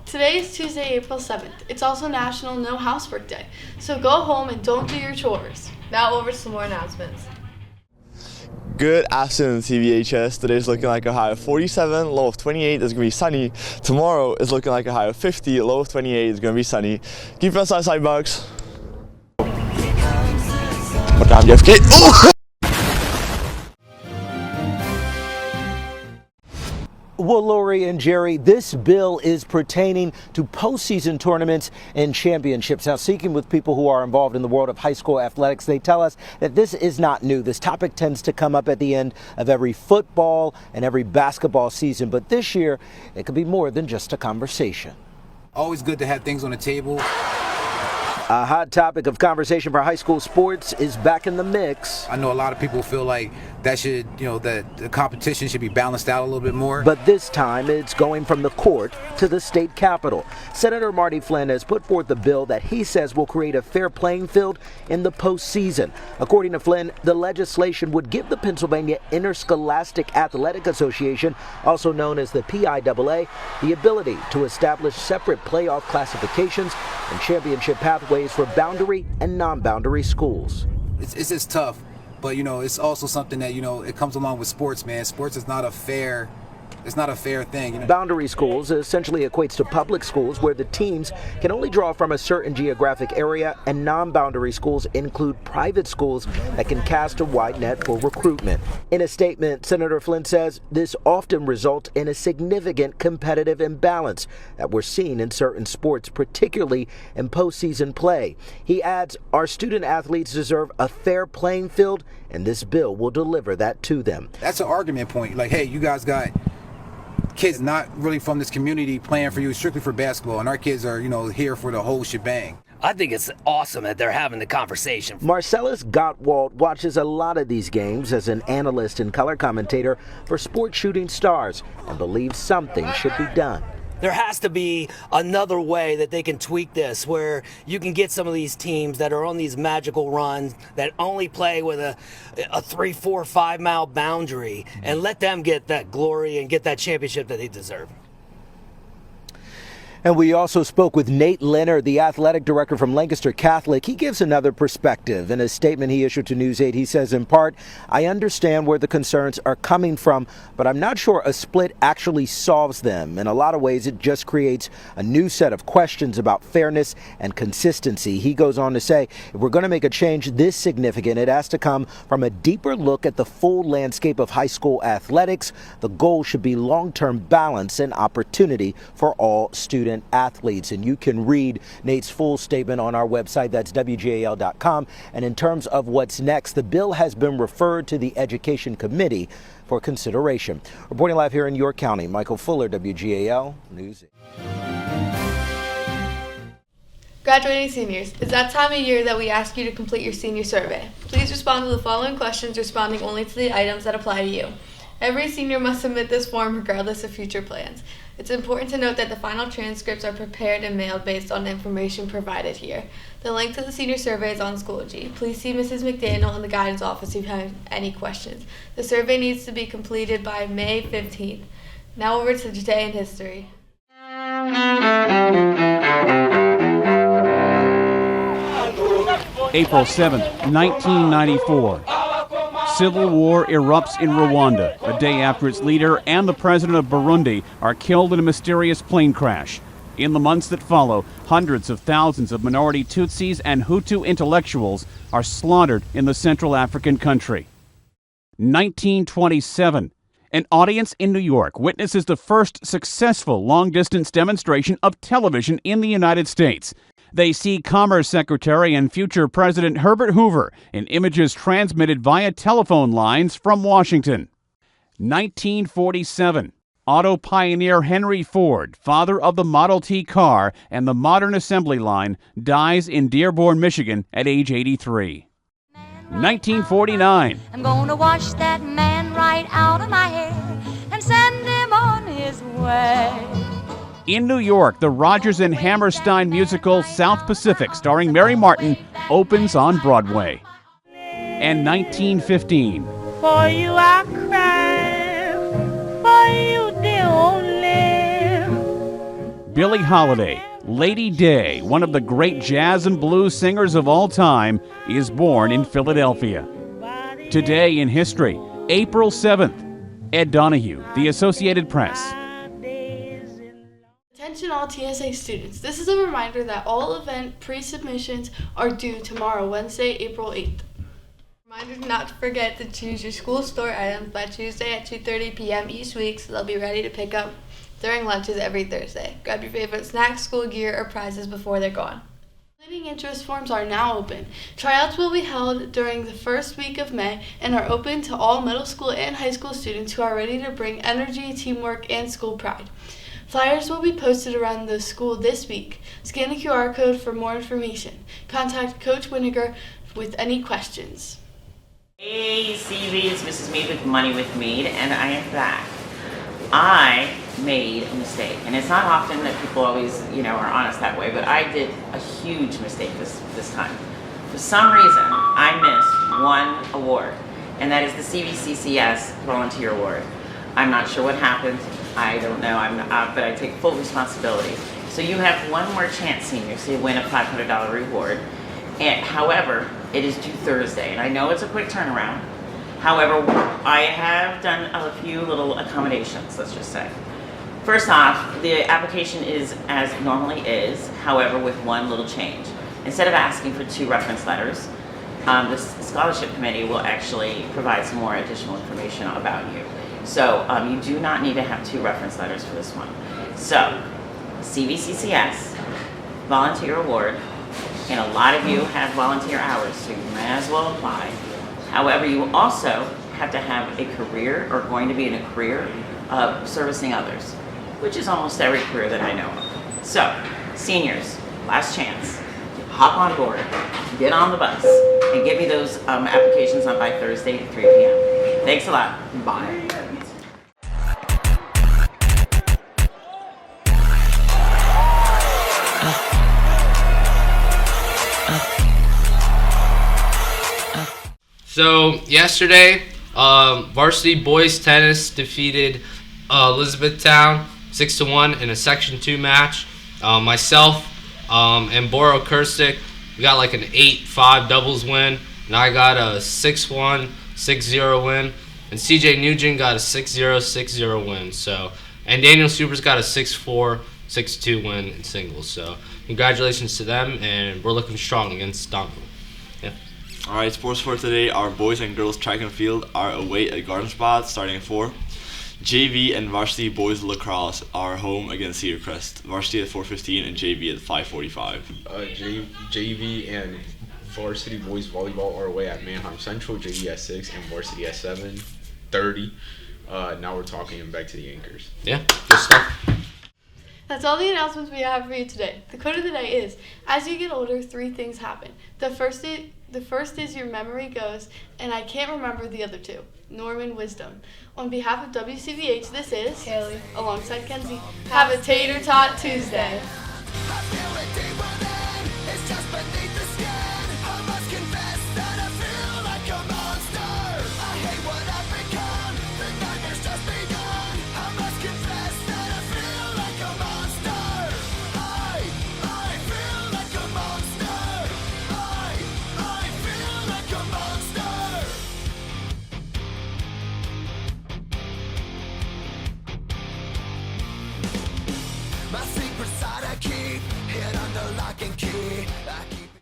Today is Tuesday, April 7th. It's also National No Housework Day, so go home and don't do your chores. Now over to some more announcements. Good afternoon, CvHS. Today's looking like a high of 47, low of 28. It's going to be sunny. Tomorrow is looking like a high of 50, low of 28. It's going to be sunny. Keep us outside, bugs. What time, JFK? Oh! Well, Lori and Jerry, this bill is pertaining to postseason tournaments and championships. Now, speaking with people who are involved in the world of high school athletics, they tell us that this is not new. This topic tends to come up at the end of every football and every basketball season. But this year, it could be more than just a conversation. Always good to have things on the table. A hot topic of conversation for high school sports is back in the mix. I know a lot of people feel like that should, that the competition should be balanced out a little bit more. But this time, it's going from the court to the state capitol. Senator Marty Flynn has put forth a bill that he says will create a fair playing field in the postseason. According to Flynn, the legislation would give the Pennsylvania Interscholastic Athletic Association, also known as the PIAA, the ability to establish separate playoff classifications and championship pathways for boundary and non-boundary schools. It's just tough, but it's also something that it comes along with sports, man. Sports is not a fair thing. Boundary schools essentially equates to public schools where the teams can only draw from a certain geographic area, and non-boundary schools include private schools that can cast a wide net for recruitment. In a statement, Senator Flynn says this often results in a significant competitive imbalance that we're seeing in certain sports, particularly in postseason play. He adds, our student athletes deserve a fair playing field, and this bill will deliver that to them. That's an argument point. Like, hey, you guys got kids not really from this community playing for you strictly for basketball, and our kids are, here for the whole shebang. I think it's awesome that they're having the conversation. Marcellus Gottwald watches a lot of these games as an analyst and color commentator for Sports Shooting Stars and believes something should be done. There has to be another way that they can tweak this, where you can get some of these teams that are on these magical runs that only play with a 3, 4, 5 mile boundary and let them get that glory and get that championship that they deserve. And we also spoke with Nate Leonard, the athletic director from Lancaster Catholic. He gives another perspective. In a statement he issued to News 8, he says, in part, I understand where the concerns are coming from, but I'm not sure a split actually solves them. In a lot of ways, it just creates a new set of questions about fairness and consistency. He goes on to say, if we're going to make a change this significant, it has to come from a deeper look at the full landscape of high school athletics. The goal should be long-term balance and opportunity for all student athletes. And you can read Nate's full statement on our website. That's WGAL.com. And in terms of what's next, the bill has been referred to the Education Committee for consideration. Reporting live here in York County, Michael Fuller, WGAL News. Graduating seniors, it's that time of year that we ask you to complete your senior survey. Please respond to the following questions, responding only to the items that apply to you. Every senior must submit this form regardless of future plans. It's important to note that the final transcripts are prepared and mailed based on the information provided here. The link to the senior survey is on Schoology. Please see Mrs. McDaniel in the guidance office if you have any questions. The survey needs to be completed by May 15th. Now over to Today in History. April 7th, 1994. Civil war erupts in Rwanda, a day after its leader and the president of Burundi are killed in a mysterious plane crash. In the months that follow, hundreds of thousands of minority Tutsis and Hutu intellectuals are slaughtered in the Central African country. 1927. An audience in New York witnesses the first successful long-distance demonstration of television in the United States. They see Commerce Secretary and future President Herbert Hoover in images transmitted via telephone lines from Washington. 1947. Auto pioneer Henry Ford, father of the Model T car and the modern assembly line, dies in Dearborn, Michigan at age 83. 1949. I'm gonna wash that man right out of my hair and send him on his way. In New York, the Rodgers and Hammerstein musical South Pacific, starring Mary Martin, opens on Broadway. And 1915. For you I cry, for you the only. Billie Holiday, Lady Day, one of the great jazz and blues singers of all time, is born in Philadelphia. Today in history, April 7th. Ed Donahue, The Associated Press. Attention all TSA students. This is a reminder that all event pre-submissions are due tomorrow, Wednesday, April 8th. Reminder not to forget to choose your school store items by Tuesday at 2:30 p.m. each week, so they'll be ready to pick up during lunches every Thursday. Grab your favorite snacks, school gear, or prizes before they're gone. Completing interest forms are now open. Tryouts will be held during the first week of May and are open to all middle school and high school students who are ready to bring energy, teamwork, and school pride. Flyers will be posted around the school this week. Scan the QR code for more information. Contact Coach Winiger with any questions. Hey CV, it's Mrs. Mead with Money with Mead, and I am back. I made a mistake, and it's not often that people always, are honest that way, but I did a huge mistake this time. For some reason, I missed one award, and that is the CvCCS Volunteer Award. I'm not sure what happened. I don't know, but I take full responsibility. So you have one more chance, seniors, to win a $500 reward. And however, it is due Thursday, and I know it's a quick turnaround. However, I have done a few little accommodations, let's just say. First off, the application is as it normally is, however, with one little change. Instead of asking for 2 reference letters, the scholarship committee will actually provide some more additional information about you. So you do not need to have 2 reference letters for this one. So, CvCCS, Volunteer Award, and a lot of you have volunteer hours, so you may as well apply. However, you also have to have a career, or going to be in a career of servicing others, which is almost every career that I know of. So, seniors, last chance. Hop on board, get on the bus, and give me those applications on by Thursday at 3 p.m. Thanks a lot. Bye. So yesterday, varsity boys tennis defeated Elizabethtown 6-1 in a Section 2 match. Myself and Boro Kirstic, we got like an 8-5 doubles win, and I got a 6-1, 6-0 win, and CJ Nugent got a 6-0, 6-0 win. So, and Daniel Supers got a 6-4, 6-2 win in singles. So congratulations to them, and we're looking strong against Donville. Yeah. Alright, sports for today. Our boys and girls track and field are away at Garden Spot starting at 4. JV and varsity boys lacrosse are home against Cedar Crest. Varsity at 4:15 and JV at 5:45. JV and varsity boys volleyball are away at Manheim Central. JV at 6 and varsity at 7:30. Now we're talking back to the anchors. Yeah, good stuff. That's all the announcements we have for you today. The quote of the day is, as you get older, 3 things happen. The first is your memory goes, and I can't remember the other 2. Norman Wisdom. On behalf of WCVH, this is Haley, alongside Kenzie. Have a Tater Tot Tuesday. My secret side I keep hid under lock and key.